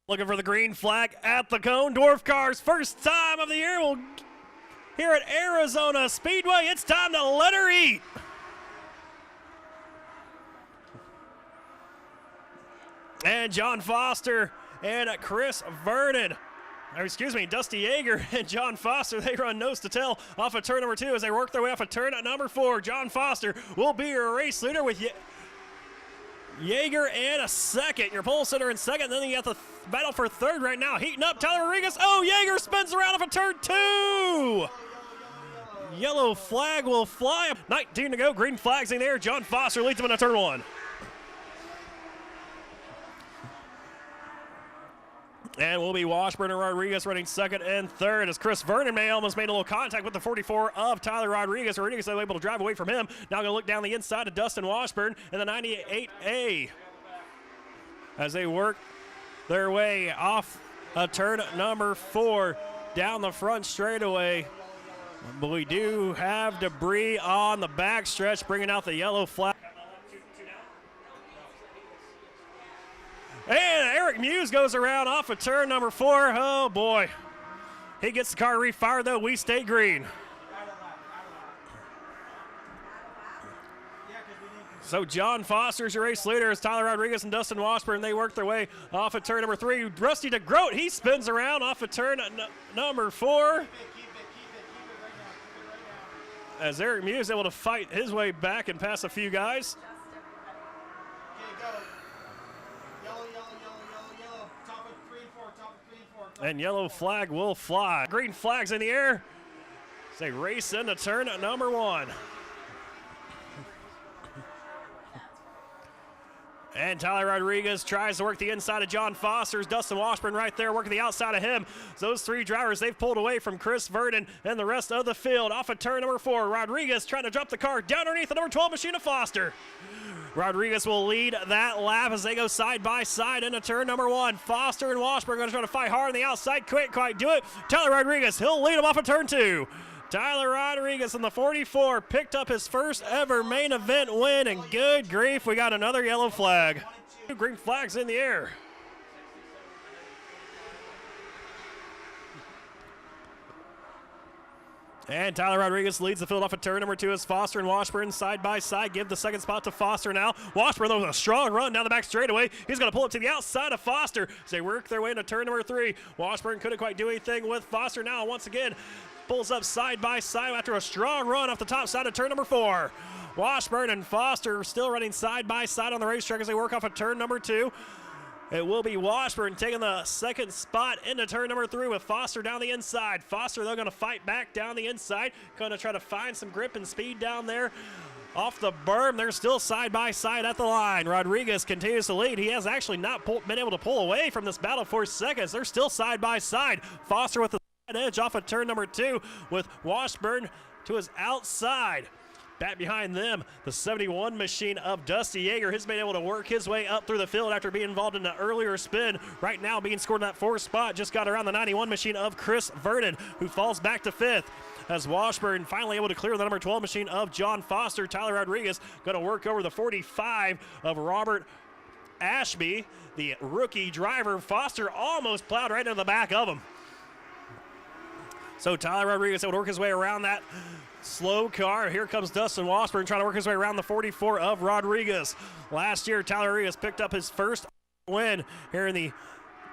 Looking for the green flag at the cone. Dwarf cars, first time of the year. We'll here at Arizona Speedway. It's time to let her eat. And John Foster and Chris Vernon. Dusty Yeager and John Foster, they run nose to tail off of turn number 2 as they work their way off of turn number 4. John Foster will be your race leader with Yeager in a second. Your pole sitter in second. Then you got the battle for third right now. Heating up, Tyler Rodriguez. Oh, Yeager spins around off of turn 2. Yellow flag will fly. 19 to go. Green flag's in the air. John Foster leads him into turn 1. And will be Washburn and Rodriguez running second and third as Chris Vernon almost made a little contact with the 44 of Tyler Rodriguez. Rodriguez was able to drive away from him. Now going to look down the inside of Dustin Washburn in the 98A as they work their way off turn number 4 down the front straightaway. But we do have debris on the backstretch, bringing out the yellow flag. And Eric Muse goes around off of turn number 4. Oh boy. He gets the car refired though. We stay green. So John Foster's your race leader as Tyler Rodriguez and Dustin Washburn. They work their way off of turn number 3. Rusty DeGroat, he spins around off of turn number 4. As Eric Muse able to fight his way back and pass a few guys. And yellow flag will fly. Green flag's in the air. They race into turn number 1. And Tyler Rodriguez tries to work the inside of John Foster's. Dustin Washburn right there working the outside of him. Those 3 drivers, they've pulled away from Chris Vernon and the rest of the field. Off of turn number 4, Rodriguez trying to drop the car down underneath the number 12 machine of Foster. Rodriguez will lead that lap as they go side by side into turn number 1. Foster and Washburn going to try to fight hard on the outside. Can't quite do it. Tyler Rodriguez, he'll lead him off of turn 2. Tyler Rodriguez in the 44 picked up his first ever main event win, and good grief, we got another yellow flag. 2 green flags in the air. And Tyler Rodriguez leads the field off of turn number 2 as Foster and Washburn side by side give the second spot to Foster now. Washburn with a strong run down the back straightaway. He's going to pull up to the outside of Foster as they work their way into turn number 3. Washburn couldn't quite do anything with Foster now. Once again, pulls up side by side after a strong run off the top side of turn number 4. Washburn and Foster still running side by side on the racetrack as they work off of turn number 2. It will be Washburn taking the second spot into turn number 3 with Foster down the inside. Foster, they're going to fight back down the inside, going to try to find some grip and speed down there. Off the berm, they're still side by side at the line. Rodriguez continues to lead. He has actually not been able to pull away from this battle for seconds. They're still side by side. Foster with the side edge off of turn number 2 with Washburn to his outside. Back behind them, the 71 machine of Dusty Yeager has been able to work his way up through the field after being involved in an earlier spin. Right now being scored in that 4th spot, just got around the 91 machine of Chris Vernon, who falls back to 5th. As Washburn finally able to clear the number 12 machine of John Foster. Tyler Rodriguez going to work over the 45 of Robert Ashby, the rookie driver. Foster almost plowed right into the back of him. So Tyler Rodriguez able to work his way around that slow car. Here comes Dustin Washburn trying to work his way around the 44 of Rodriguez. Last year, Tyler Rodriguez picked up his first win here in the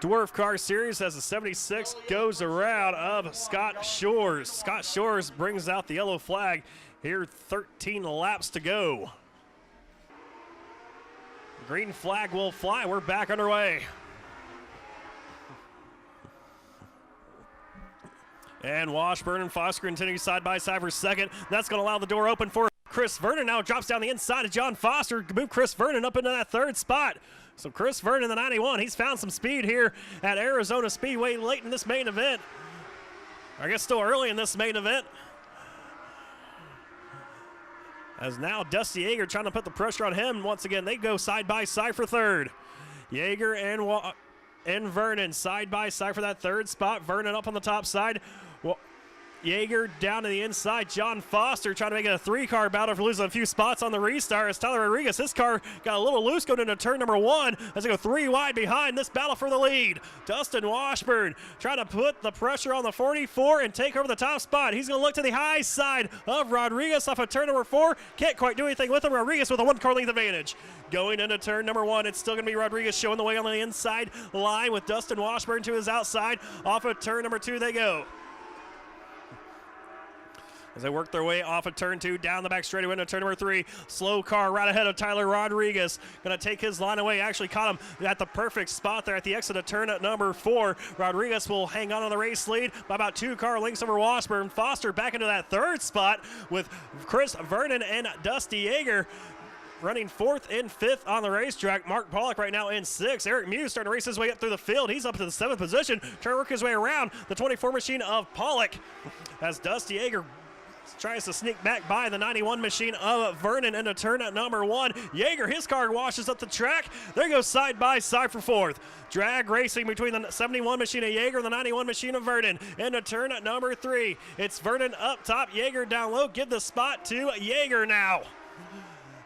Dwarf Car Series as the 76 goes around of Scott Shores. Scott Shores brings out the yellow flag. Here, 13 laps to go. Green flag will fly. We're back underway. And Washburn and Foster continue side by side for second. That's going to allow the door open for Chris Vernon. Now drops down the inside of John Foster. Move Chris Vernon up into that 3rd spot. So Chris Vernon, the 91, he's found some speed here at Arizona Speedway late in this main event. I guess still early in this main event. As now Dusty Yeager trying to put the pressure on him. Once again, they go side by side for 3rd. Yeager and Vernon side by side for that 3rd spot. Vernon up on the top side. Yeager down to the inside. John Foster trying to make it a three-car battle for losing a few spots on the restart as Tyler Rodriguez, his car got a little loose going into turn number 1 as they go 3 wide behind this battle for the lead. Dustin Washburn trying to put the pressure on the 44 and take over the top spot. He's going to look to the high side of Rodriguez off of turn number 4. Can't quite do anything with him. Rodriguez with a 1-car length advantage. Going into turn number 1, it's still going to be Rodriguez showing the way on the inside line with Dustin Washburn to his outside. Off of turn number 2 they go. As they work their way off of turn 2, down the back straightaway into turn number 3. Slow car right ahead of Tyler Rodriguez. Going to take his line away. Actually caught him at the perfect spot there at the exit of turn at number 4. Rodriguez will hang on the race lead by about 2 car lengths over Washburn. Foster back into that 3rd spot with Chris Vernon and Dusty Yeager running 4th and 5th on the racetrack. Mark Pollock right now in 6th. Eric Muse starting to race his way up through the field. He's up to the 7th position, trying to work his way around the 24 machine of Pollock as Dusty Yeager tries to sneak back by the 91 machine of Vernon into turn at number 1. Yeager, his car washes up the track. There goes side by side for 4th. Drag racing between the 71 machine of Yeager and the 91 machine of Vernon into turn at number 3. It's Vernon up top, Yeager down low. Give the spot to Yeager now.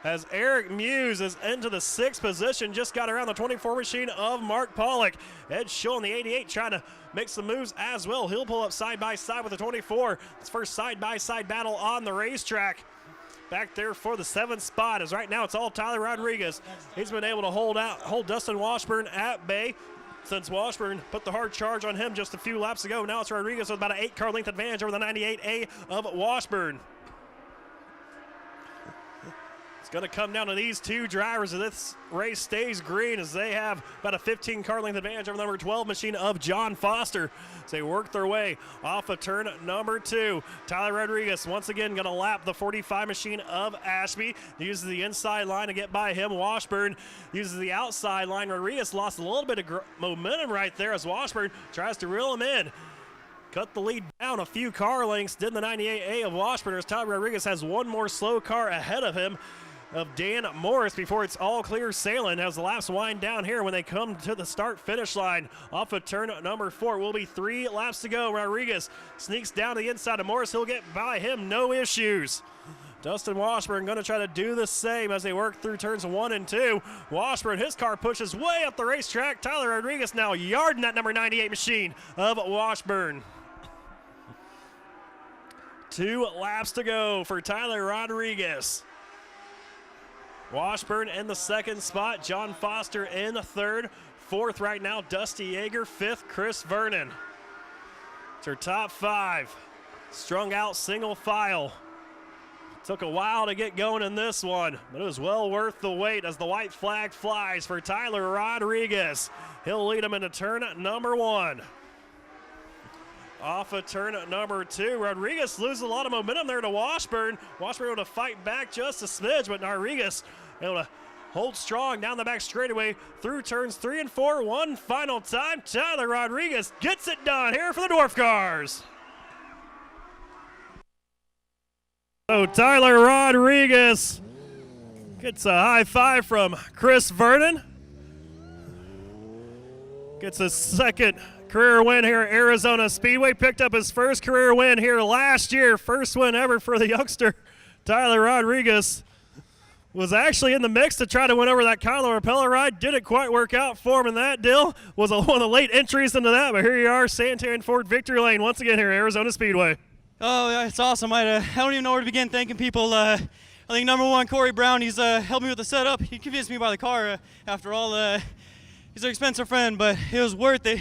As Eric Muse is into the 6th position, just got around the 24 machine of Mark Pollock. Ed Schull in the 88 trying to make some moves as well. He'll pull up side by side with the 24. His first side by side battle on the racetrack. Back there for the 7th spot, as right now it's all Tyler Rodriguez. He's been able to hold Dustin Washburn at bay since Washburn put the hard charge on him just a few laps ago. Now it's Rodriguez with about an 8-car length advantage over the 98A of Washburn. Going to come down to these 2 drivers as this race stays green as they have about a 15-car length advantage over the number 12 machine of John Foster as they work their way off of turn number 2. Tyler Rodriguez once again going to lap the 45 machine of Ashby. He uses the inside line to get by him. Washburn uses the outside line. Rodriguez lost a little bit of momentum right there as Washburn tries to reel him in. Cut the lead down a few car lengths. Did the 98A of Washburn as Tyler Rodriguez has one more slow car ahead of him, of Dan Morris, before it's all clear sailing as the laps wind down here when they come to the start-finish line. Off of turn number 4 will be 3 laps to go. Rodriguez sneaks down to the inside of Morris. He'll get by him, no issues. Dustin Washburn going to try to do the same as they work through turns 1 and 2. Washburn, his car pushes way up the racetrack. Tyler Rodriguez now yarding that number 98 machine of Washburn. 2 laps to go for Tyler Rodriguez. Washburn in the 2nd spot, John Foster in the 3rd. 4th right now, Dusty Yeager. 5th, Chris Vernon. It's our top 5. Strung out single file. Took a while to get going in this one, but it was well worth the wait as the white flag flies for Tyler Rodriguez. He'll lead him into turn number 1. Off of turn number 2, Rodriguez loses a lot of momentum there to Washburn. Washburn able to fight back just a smidge, but Rodriguez able to hold strong down the back straightaway through turns 3 and 4. One final time, Tyler Rodriguez gets it done here for the Dwarf cars. So Tyler Rodriguez gets a high five from Chris Vernon. Gets a 2nd career win here at Arizona Speedway. Picked up his first career win here last year. First win ever for the youngster. Tyler Rodriguez was actually in the mix to try to win over that Kylo Rapella ride. Didn't quite work out for him in that deal. Was one of the late entries into that, but here you are, Santan Ford Victory Lane once again here at Arizona Speedway. Oh, it's awesome. I don't even know where to begin thanking people. I think number 1, Corey Brown, he's helped me with the setup. He convinced me to buy the car. After all, he's an expensive friend, but it was worth it.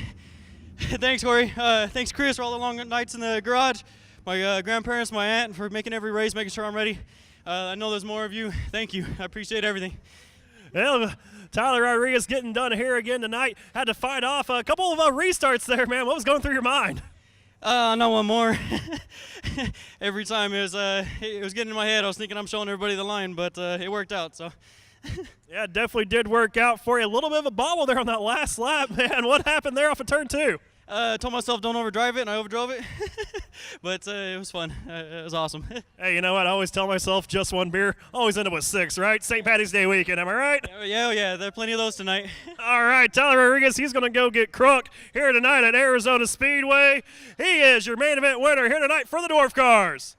Thanks, Corey. Thanks, Chris, for all the long nights in the garage. My grandparents, my aunt, for making every race, making sure I'm ready. I know there's more of you. Thank you. I appreciate everything. Well, Tyler Rodriguez getting done here again tonight. Had to fight off a couple of restarts there, man. What was going through your mind? Not one more. Every time it was getting in my head. I was thinking I'm showing everybody the line, but it worked out. So. Yeah, it definitely did work out for you. A little bit of a bobble there on that last lap, man. What happened there off of turn 2? Told myself don't overdrive it, and I overdrove it. But it was fun. It was awesome. Hey, you know what? I always tell myself just one beer, always end up with 6, right? St. Patty's Day weekend, am I right? Yeah. There are plenty of those tonight. All right, Tyler Rodriguez, he's going to go get crunk here tonight at Arizona Speedway. He is your main event winner here tonight for the Dwarf Cars.